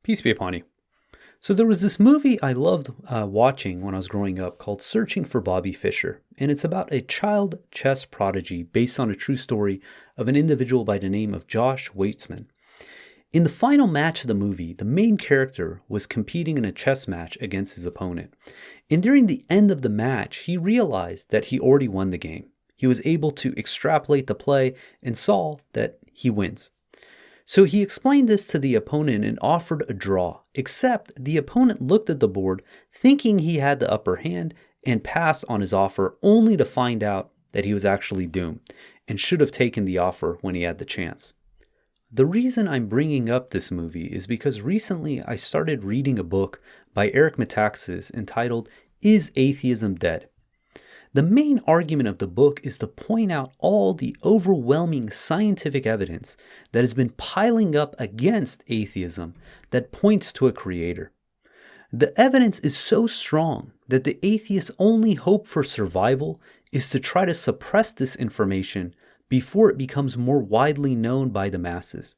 Peace be upon you. So there was this movie I loved watching when I was growing up called Searching for Bobby Fischer. And it's about a child chess prodigy based on a true story of an individual by the name of Josh Weitzman. In the final match of the movie, the main character was competing in a chess match against his opponent. And during the end of the match, he realized that he already won the game. He was able to extrapolate the play and saw that he wins. So he explained this to the opponent and offered a draw, except the opponent looked at the board thinking he had the upper hand and passed on his offer only to find out that he was actually doomed and should have taken the offer when he had the chance. The reason I'm bringing up this movie is because recently I started reading a book by Metaxas entitled Is Atheism Dead? The main argument of the book is to point out all the overwhelming scientific evidence that has been piling up against atheism that points to a creator. The evidence is so strong that the atheist's only hope for survival is to try to suppress this information before it becomes more widely known by the masses.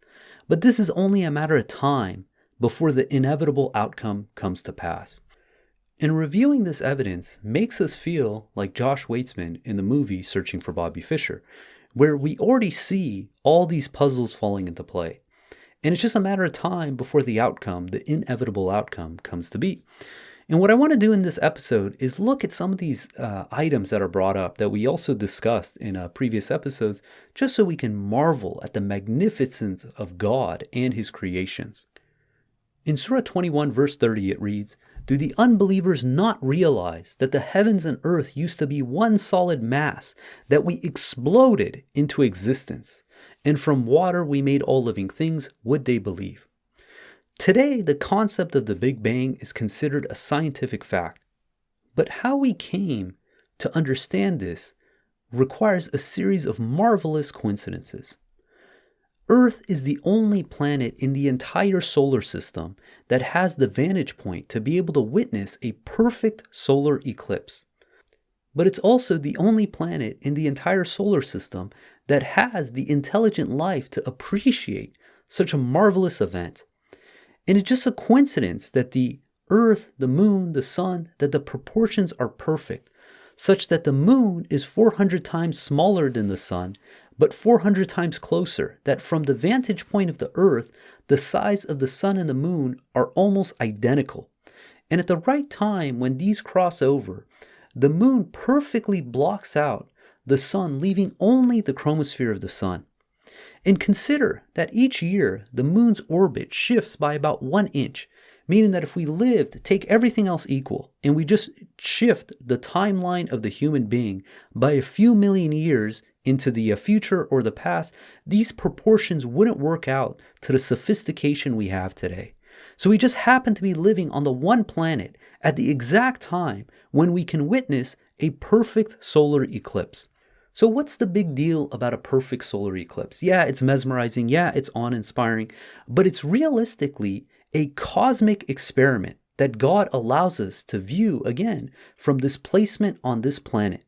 But this is only a matter of time before the inevitable outcome comes to pass. And reviewing this evidence makes us feel like Josh Weitzman in the movie Searching for Bobby Fischer, where we already see all these puzzles falling into play. And it's just a matter of time before the outcome, the inevitable outcome, comes to be. And what I want to do in this episode is look at some of these items that are brought up that we also discussed in previous episodes, just so we can marvel at the magnificence of God and His creations. In Surah 21 verse 30 it reads, "Do the unbelievers not realize that the heavens and earth used to be one solid mass, that we exploded into existence, and from water we made all living things? Would they believe?" Today, the concept of the Big Bang is considered a scientific fact. But how we came to understand this requires a series of marvelous coincidences. Earth is the only planet in the entire solar system that has the vantage point to be able to witness a perfect solar eclipse. But it's also the only planet in the entire solar system that has the intelligent life to appreciate such a marvelous event. And it's just a coincidence that the Earth, the Moon, the Sun, that the proportions are perfect, such that the Moon is 400 times smaller than the Sun, but 400 times closer, that from the vantage point of the Earth, the size of the Sun and the Moon are almost identical. And at the right time, when these cross over, the Moon perfectly blocks out the Sun, leaving only the chromosphere of the Sun. And consider that each year, the Moon's orbit shifts by about 1 inch, meaning that if we lived, take everything else equal, and we just shift the timeline of the human being by a few million years into the future or the past, these proportions wouldn't work out to the sophistication we have today. So we just happen to be living on the one planet at the exact time when we can witness a perfect solar eclipse. So what's the big deal about a perfect solar eclipse? Yeah, it's mesmerizing. Yeah, it's awe-inspiring. But it's realistically a cosmic experiment that God allows us to view, again, from this placement on this planet.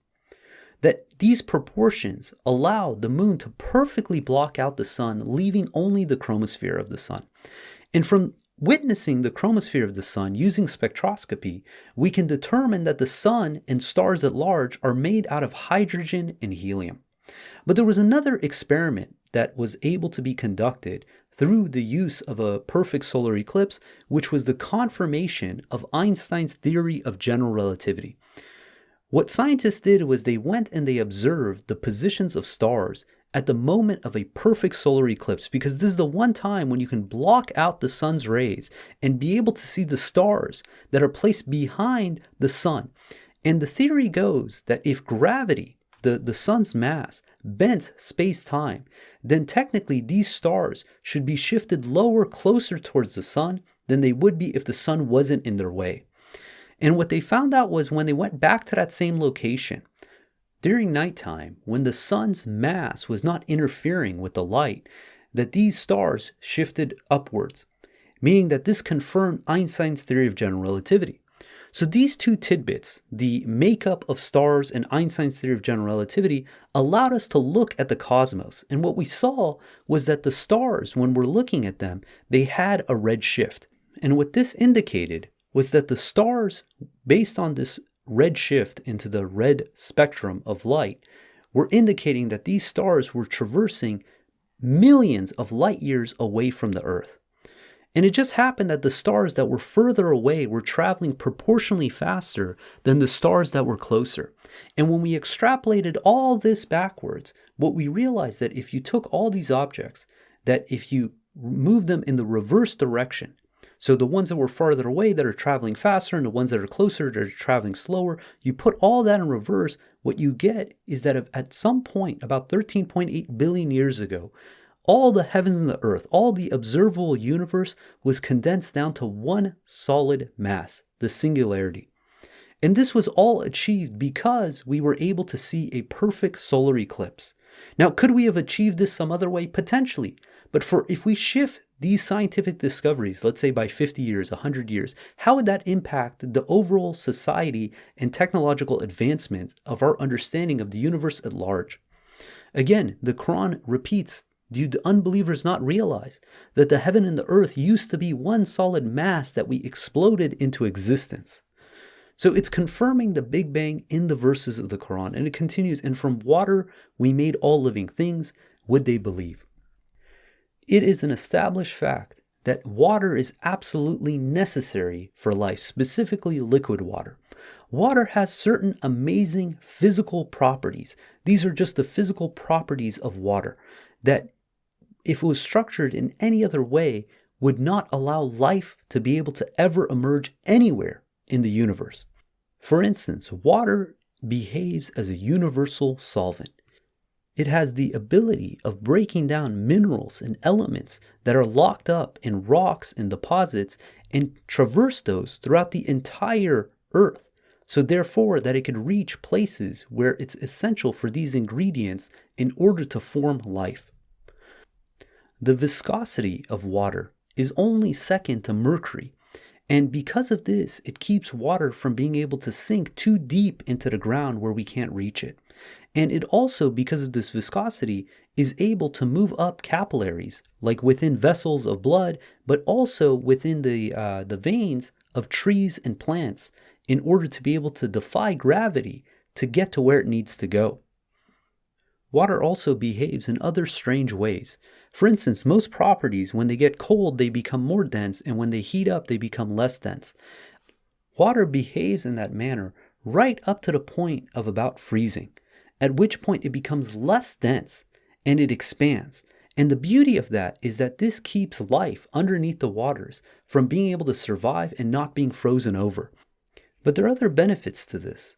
That these proportions allow the Moon to perfectly block out the Sun, leaving only the chromosphere of the Sun. And from witnessing the chromosphere of the Sun using spectroscopy, we can determine that the Sun and stars at large are made out of hydrogen and helium. But there was another experiment that was able to be conducted through the use of a perfect solar eclipse, which was the confirmation of Einstein's theory of general relativity. What scientists did was they went and they observed the positions of stars at the moment of a perfect solar eclipse, because this is the one time when you can block out the sun's rays and be able to see the stars that are placed behind the sun. And the theory goes that if gravity, the sun's mass, bent space-time, then technically these stars should be shifted lower, closer towards the sun than they would be if the sun wasn't in their way. And what they found out was when they went back to that same location, during nighttime, when the sun's mass was not interfering with the light, that these stars shifted upwards, meaning that this confirmed Einstein's theory of general relativity. So these two tidbits, the makeup of stars and Einstein's theory of general relativity, allowed us to look at the cosmos. And what we saw was that the stars, when we're looking at them, they had a red shift. And what this indicated was that the stars, based on this red shift into the red spectrum of light, were indicating that these stars were traversing millions of light years away from the Earth. And it just happened that the stars that were further away were traveling proportionally faster than the stars that were closer. And when we extrapolated all this backwards, what we realized that if you took all these objects, that if you moved them in the reverse direction, so the ones that were farther away that are traveling faster and the ones that are closer that are traveling slower, you put all that in reverse, what you get is that at some point, about 13.8 billion years ago, all the heavens and the earth, all the observable universe was condensed down to one solid mass, the singularity. And this was all achieved because we were able to see a perfect solar eclipse. Now, could we have achieved this some other way? Potentially. But if we shift these scientific discoveries, let's say by 50 years, 100 years, how would that impact the overall society and technological advancement of our understanding of the universe at large? Again, the Quran repeats, do the unbelievers not realize that the heaven and the earth used to be one solid mass that we exploded into existence? So it's confirming the Big Bang in the verses of the Quran, and it continues, and from water we made all living things, would they believe? It is an established fact that water is absolutely necessary for life, specifically liquid water. Water has certain amazing physical properties. These are just the physical properties of water that, if it was structured in any other way, would not allow life to be able to ever emerge anywhere in the universe. For instance, water behaves as a universal solvent. It has the ability of breaking down minerals and elements that are locked up in rocks and deposits and traverse those throughout the entire earth. So therefore that it could reach places where it's essential for these ingredients in order to form life. The viscosity of water is only second to mercury. And because of this, it keeps water from being able to sink too deep into the ground where we can't reach it. And it also, because of this viscosity, is able to move up capillaries, like within vessels of blood, but also within the veins of trees and plants, in order to be able to defy gravity to get to where it needs to go. Water also behaves in other strange ways. For instance, most properties, when they get cold, they become more dense, and when they heat up, they become less dense. Water behaves in that manner right up to the point of about freezing, at which point it becomes less dense and it expands. And the beauty of that is that this keeps life underneath the waters from being able to survive and not being frozen over. But there are other benefits to this.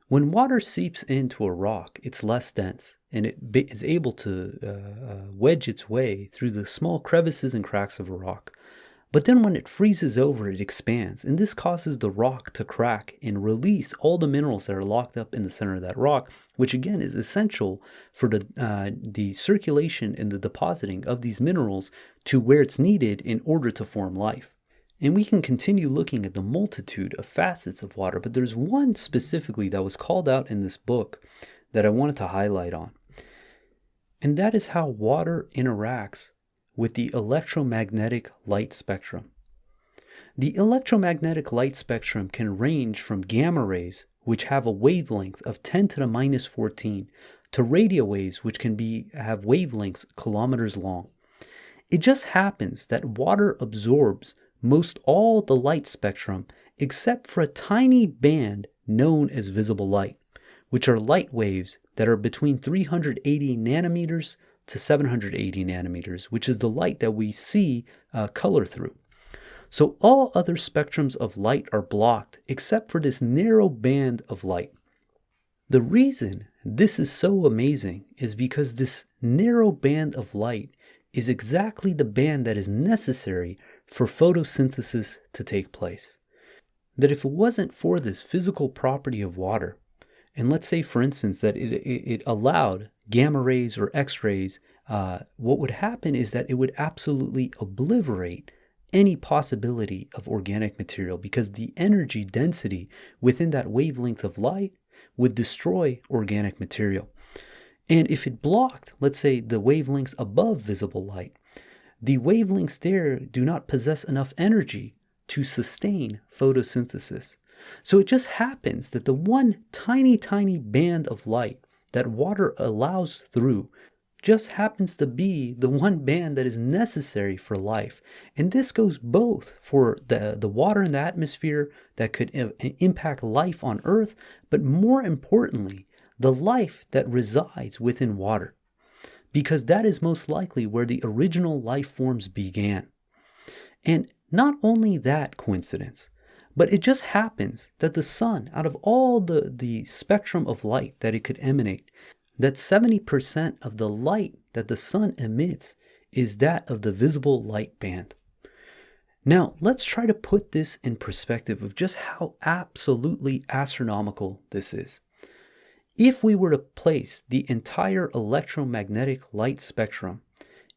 When water seeps into a rock, it's less dense, and it is able to wedge its way through the small crevices and cracks of a rock. But then when it freezes over, it expands, and this causes the rock to crack and release all the minerals that are locked up in the center of that rock, which again is essential for the circulation and the depositing of these minerals to where it's needed in order to form life. And we can continue looking at the multitude of facets of water, but there's one specifically that was called out in this book that I wanted to highlight on. And that is how water interacts with the electromagnetic light spectrum. The electromagnetic light spectrum can range from gamma rays, which have a wavelength of 10 to the minus 14, to radio waves, which can have wavelengths kilometers long. It just happens that water absorbs most all the light spectrum except for a tiny band known as visible light, which are light waves that are between 380 nanometers to 780 nanometers, which is the light that we see color through. So all other spectrums of light are blocked except for this narrow band of light. The reason this is so amazing is because this narrow band of light is exactly the band that is necessary for photosynthesis to take place. That if it wasn't for this physical property of water, and let's say, for instance, that it allowed gamma rays or X-rays, what would happen is that it would absolutely obliterate any possibility of organic material, because the energy density within that wavelength of light would destroy organic material. And if it blocked, let's say, the wavelengths above visible light, the wavelengths there do not possess enough energy to sustain photosynthesis. So it just happens that the one tiny, tiny band of light that water allows through just happens to be the one band that is necessary for life. And this goes both for the water in the atmosphere that could impact life on Earth, but more importantly, the life that resides within water, because that is most likely where the original life forms began. And not only that coincidence, but it just happens that the sun, out of all the spectrum of light that it could emanate, that 70% of the light that the sun emits is that of the visible light band. Now, let's try to put this in perspective of just how absolutely astronomical this is. If we were to place the entire electromagnetic light spectrum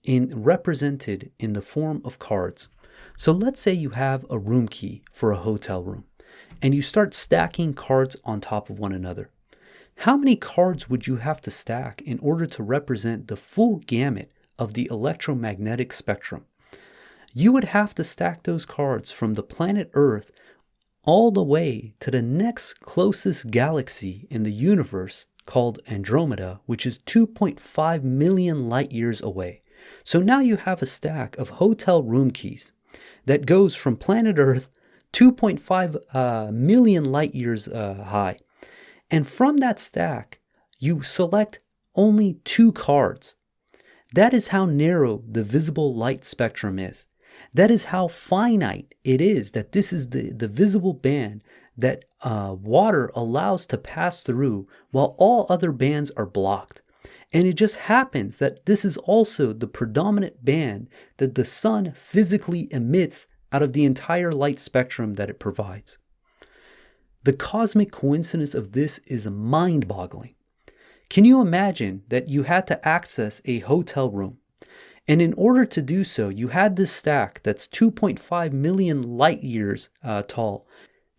represented in the form of cards, so let's say you have a room key for a hotel room, and you start stacking cards on top of one another. How many cards would you have to stack in order to represent the full gamut of the electromagnetic spectrum? You would have to stack those cards from the planet Earth all the way to the next closest galaxy in the universe called Andromeda, which is 2.5 million light years away. So now you have a stack of hotel room keys that goes from planet Earth 2.5 million light years high. And from that stack, you select only 2 cards. That is how narrow the visible light spectrum is. That is how finite it is, that this is the visible band that water allows to pass through while all other bands are blocked. And it just happens that this is also the predominant band that the sun physically emits out of the entire light spectrum that it provides. The cosmic coincidence of this is mind-boggling. Can you imagine that you had to access a hotel room, and in order to do so, you had this stack that's 2.5 million light years tall,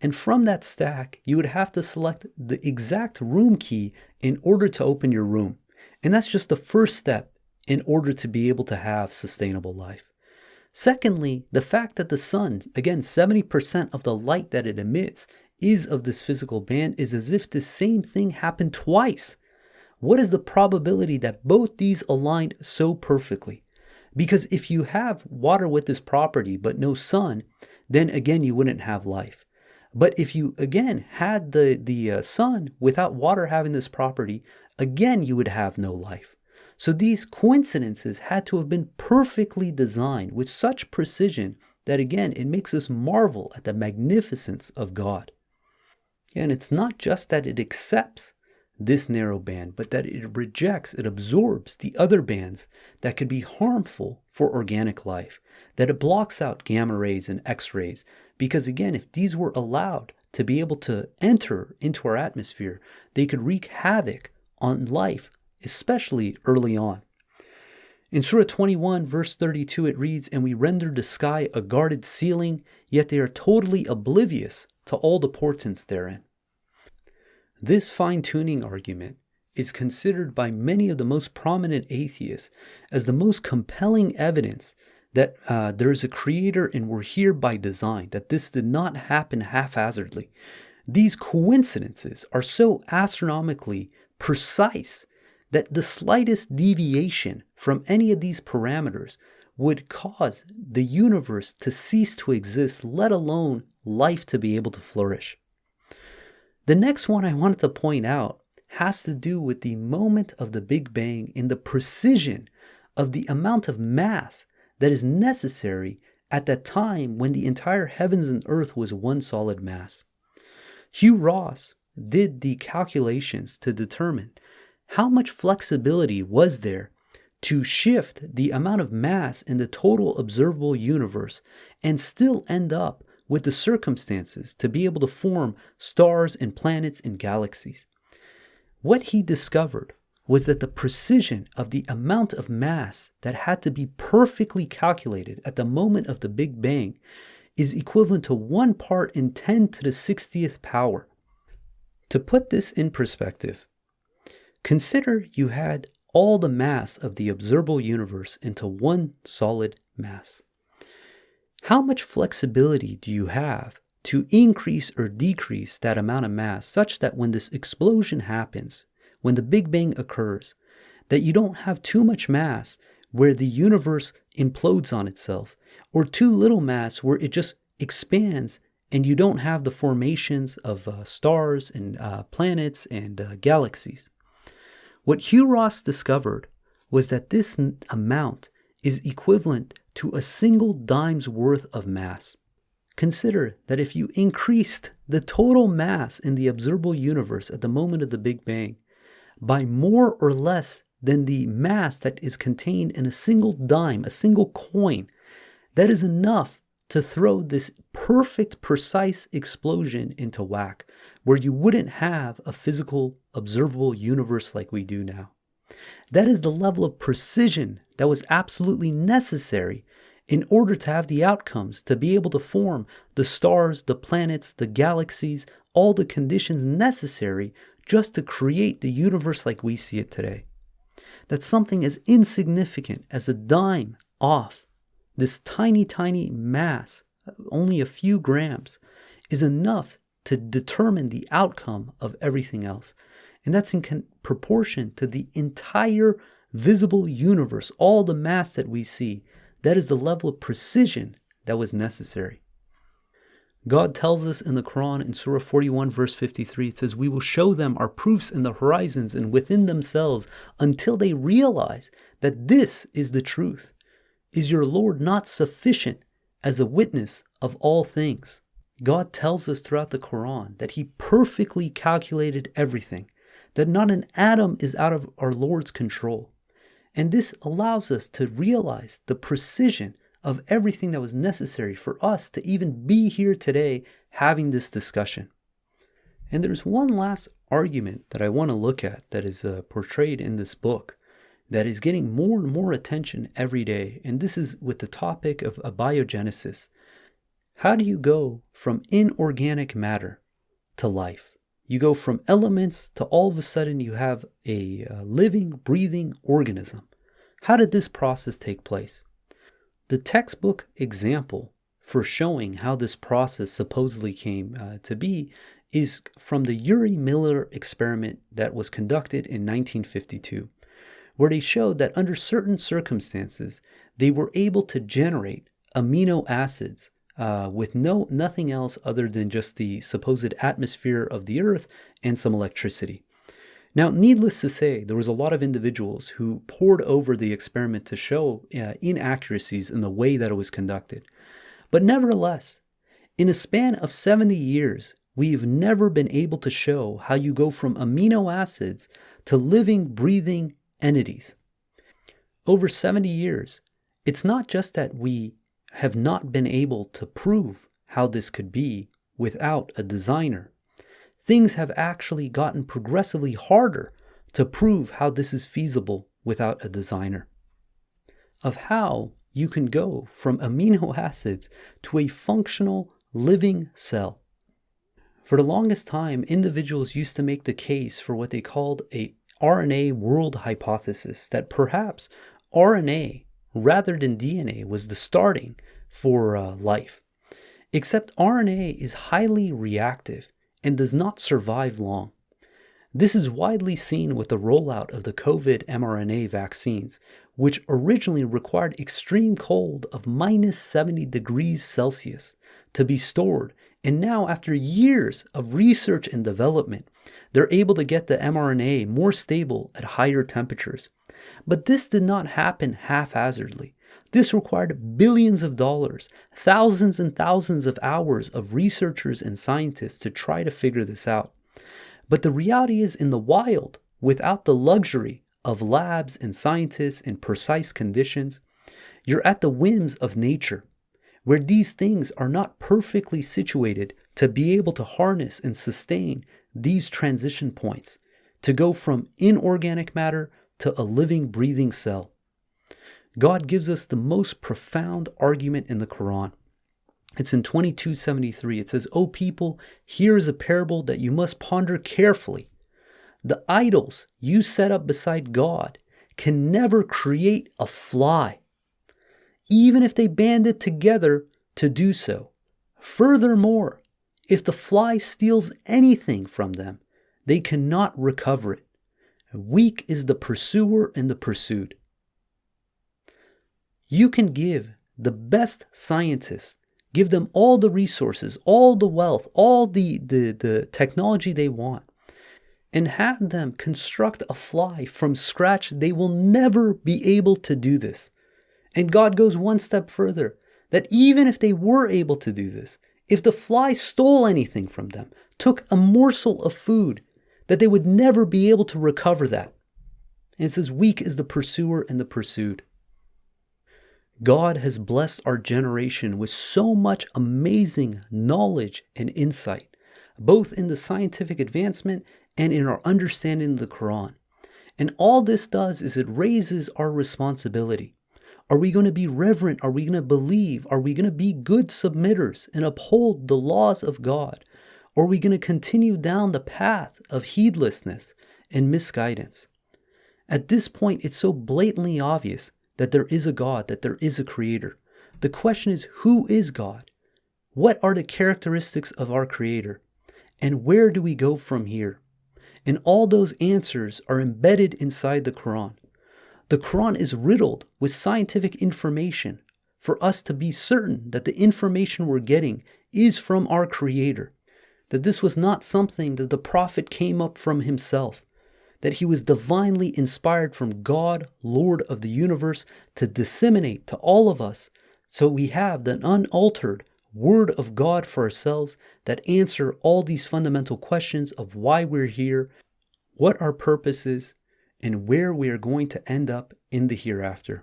and from that stack, you would have to select the exact room key in order to open your room. And that's just the first step in order to be able to have sustainable life. Secondly, the fact that the sun, again, 70% of the light that it emits is of this physical band, is as if the same thing happened twice. What is the probability that both these aligned so perfectly? Because if you have water with this property but no sun, then again you wouldn't have life. But if you again had the sun without water having this property, again you would have no life. So these coincidences had to have been perfectly designed with such precision that again it makes us marvel at the magnificence of God. And it's not just that it accepts this narrow band, but that it rejects, it absorbs the other bands that could be harmful for organic life, that it blocks out gamma rays and X-rays, because again, if these were allowed to be able to enter into our atmosphere, they could wreak havoc on life, especially early on. In Surah 21, verse 32, it reads, "And we rendered the sky a guarded ceiling, yet they are totally oblivious to all the portents therein." This fine-tuning argument is considered by many of the most prominent atheists as the most compelling evidence that there is a creator and we're here by design, that this did not happen haphazardly. These coincidences are so astronomically precise that the slightest deviation from any of these parameters would cause the universe to cease to exist, let alone life to be able to flourish. The next one I wanted to point out has to do with the moment of the Big Bang and the precision of the amount of mass that is necessary at that time when the entire heavens and earth was one solid mass. Hugh Ross did the calculations to determine how much flexibility was there to shift the amount of mass in the total observable universe and still end up with the circumstances to be able to form stars and planets and galaxies. What he discovered was that the precision of the amount of mass that had to be perfectly calculated at the moment of the Big Bang is equivalent to 1 part in 10 to the 60th power. To put this in perspective, consider you had all the mass of the observable universe into one solid mass. How much flexibility do you have to increase or decrease that amount of mass such that when this explosion happens, when the Big Bang occurs, that you don't have too much mass where the universe implodes on itself, or too little mass where it just expands and you don't have the formations of stars and planets and galaxies? What Hugh Ross discovered was that this amount is equivalent to a single dime's worth of mass. Consider that if you increased the total mass in the observable universe at the moment of the Big Bang by more or less than the mass that is contained in a single dime, a single coin, that is enough to throw this perfect, precise explosion into whack, where you wouldn't have a physical, observable universe like we do now. That is the level of precision that was absolutely necessary in order to have the outcomes, to be able to form the stars, the planets, the galaxies, all the conditions necessary just to create the universe like we see it today. That something as insignificant as a dime off, this tiny, tiny mass, only a few grams, is enough to determine the outcome of everything else. And that's in proportion to the entire visible universe, all the mass that we see. That is the level of precision that was necessary. God tells us in the Quran in Surah 41 verse 53, it says, "We will show them our proofs in the horizons and within themselves until they realize that this is the truth. Is your Lord not sufficient as a witness of all things?" God tells us throughout the Quran that He perfectly calculated everything, that not an atom is out of our Lord's control. And this allows us to realize the precision of everything that was necessary for us to even be here today having this discussion. And there's one last argument that I want to look at that is portrayed in this book that is getting more and more attention every day. And this is with the topic of abiogenesis. How do you go from inorganic matter to life? You go from elements to all of a sudden you have a living, breathing organism. How did this process take place? The textbook example for showing how this process supposedly came to be is from the Urey Miller experiment that was conducted in 1952, where they showed that under certain circumstances, they were able to generate amino acids with nothing else other than just the supposed atmosphere of the Earth and some electricity. Now, needless to say, there was a lot of individuals who pored over the experiment to show inaccuracies in the way that it was conducted. But nevertheless, in a span of 70 years, we've never been able to show how you go from amino acids to living, breathing entities. Over 70 years, it's not just that we have not been able to prove how this could be without a designer. Things have actually gotten progressively harder to prove how this is feasible without a designer. Of how you can go from amino acids to a functional living cell. For the longest time, individuals used to make the case for what they called a RNA world hypothesis, that perhaps RNA rather than DNA was the starting for life. Except RNA is highly reactive and does not survive long. This is widely seen with the rollout of the COVID mRNA vaccines, which originally required extreme cold of minus 70 degrees Celsius to be stored. And now, after years of research and development, they're able to get the mRNA more stable at higher temperatures. But this did not happen haphazardly. This required billions of dollars, thousands and thousands of hours of researchers and scientists to try to figure this out. But the reality is, in the wild, without the luxury of labs and scientists and precise conditions, you're at the whims of nature, where these things are not perfectly situated to be able to harness and sustain these transition points, to go from inorganic matter to a living, breathing cell. God gives us the most profound argument in the Quran. It's in 22:73. It says, "O people, here is a parable that you must ponder carefully. The idols you set up beside God can never create a fly. Even if they banded together to do so. Furthermore, if the fly steals anything from them, they cannot recover it. Weak is the pursuer and the pursued. You can give the best scientists, give them all the resources, all the wealth, all the technology they want, and have them construct a fly from scratch. They will never be able to do this. And God goes one step further, that even if they were able to do this, if the fly stole anything from them, took a morsel of food, that they would never be able to recover that. And it says, weak is the pursuer and the pursued. God has blessed our generation with so much amazing knowledge and insight, both in the scientific advancement and in our understanding of the Quran. And all this does is it raises our responsibility. Are we going to be reverent? Are we going to believe? Are we going to be good submitters and uphold the laws of God? Or are we going to continue down the path of heedlessness and misguidance? At this point, it's so blatantly obvious that there is a God, that there is a creator. The question is, who is God? What are the characteristics of our creator? And where do we go from here? And all those answers are embedded inside the Quran. The Quran is riddled with scientific information for us to be certain that the information we're getting is from our creator. That this was not something that the prophet came up from himself, that he was divinely inspired from God, Lord of the universe, to disseminate to all of us, so we have the unaltered word of God for ourselves that answer all these fundamental questions of why we're here, what our purpose is, and where we are going to end up in the hereafter.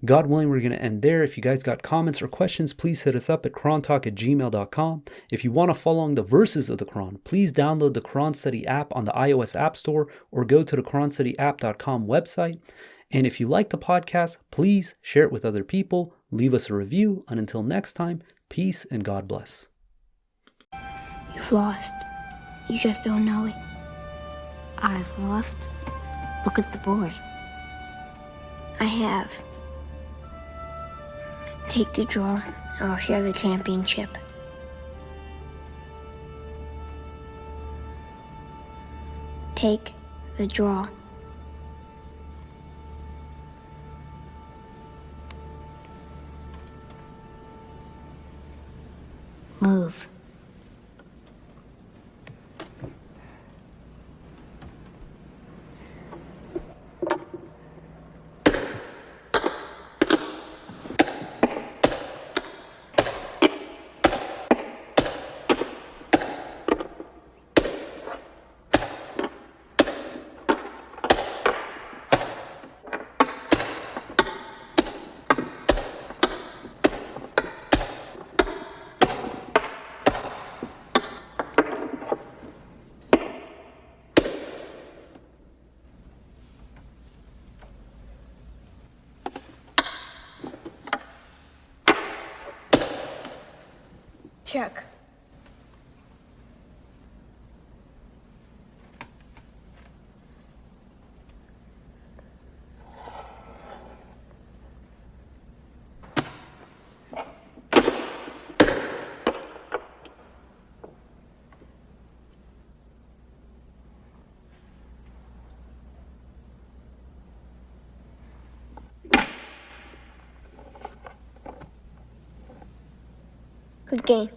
God willing, we're going to end there. If you guys got comments or questions, please hit us up at QuranTalk@gmail.com. If you want to follow along the verses of the Quran, please download the Quran Study app on the iOS App Store or go to the QuranStudyApp.com website. And if you like the podcast, please share it with other people, leave us a review, and until next time, peace and God bless. You've lost. You just don't know it. I've lost. Look at the board. I have. Take the draw, or I'll share the championship. Take the draw. Move. Check. Good game.